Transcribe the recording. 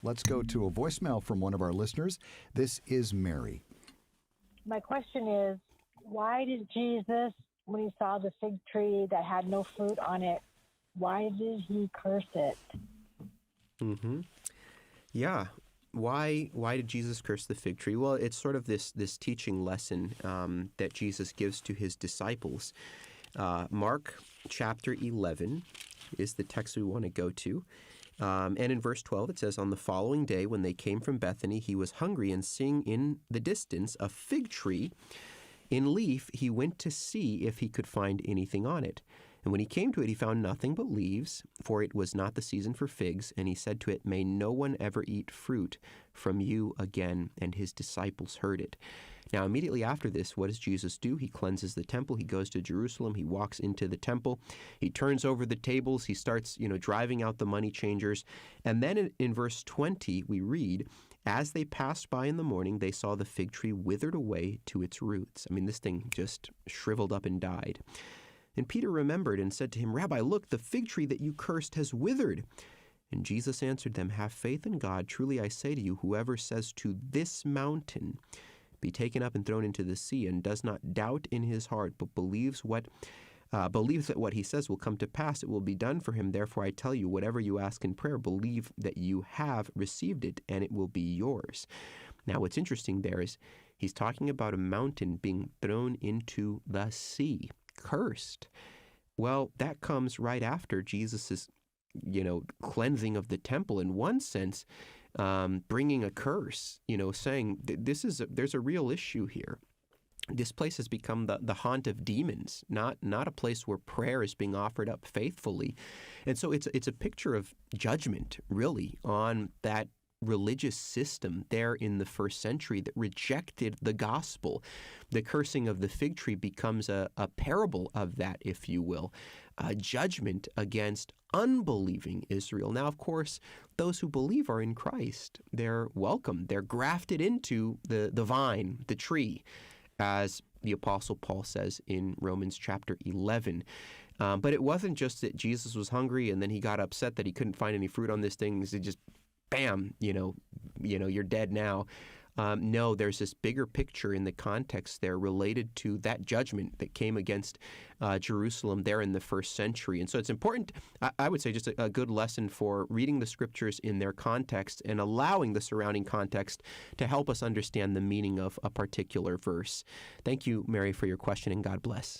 Let's go to a voicemail from one of our listeners. This is Mary. My question is, why did Jesus, when he saw the fig tree that had no fruit on it, why did he curse it? Yeah. Why did Jesus curse the fig tree? Well, it's sort of this teaching lesson that Jesus gives to his disciples. Mark chapter 11 is the text we want to go to. And in verse 12, it says, "On the following day, when they came from Bethany, he was hungry, and seeing in the distance a fig tree in leaf, he went to see if he could find anything on it. And when he came to it, he found nothing but leaves, for it was not the season for figs. And he said to it, 'May no one ever eat fruit from you again.' And his disciples heard it." Now, immediately after this, what does Jesus do? He cleanses the temple. He goes to Jerusalem. He walks into the temple. He turns over the tables. He starts, driving out the money changers. And then in verse 20, we read, "As they passed by in the morning, they saw the fig tree withered away to its roots." I mean, this thing just shriveled up and died. And Peter remembered and said to him, "Rabbi, look, the fig tree that you cursed has withered." And Jesus answered them, "Have faith in God. Truly I say to you, whoever says to this mountain, 'Be taken up and thrown into the sea,' and does not doubt in his heart, but believes that what he says will come to pass, it will be done for him. Therefore I tell you, whatever you ask in prayer, believe that you have received it, and it will be yours." Now, what's interesting there is he's talking about a mountain being thrown into the sea, cursed. Well, that comes right after Jesus's, cleansing of the temple. In one sense, bringing a curse, saying there's a real issue here. This place has become the haunt of demons, not a place where prayer is being offered up faithfully. And so it's a picture of judgment, really, on that religious system there in the first century that rejected the gospel. The cursing of the fig tree becomes a parable of that, if you will, a judgment against unbelieving Israel. Now, of course, those who believe are in Christ. They're welcome. They're grafted into the vine, the tree, as the Apostle Paul says in Romans chapter 11. But it wasn't just that Jesus was hungry and then he got upset that he couldn't find any fruit on this thing. He just, bam, you're dead now. No, there's this bigger picture in the context there related to that judgment that came against Jerusalem there in the first century. And so it's important, I would say, just a good lesson for reading the scriptures in their context and allowing the surrounding context to help us understand the meaning of a particular verse. Thank you, Mary, for your question, and God bless.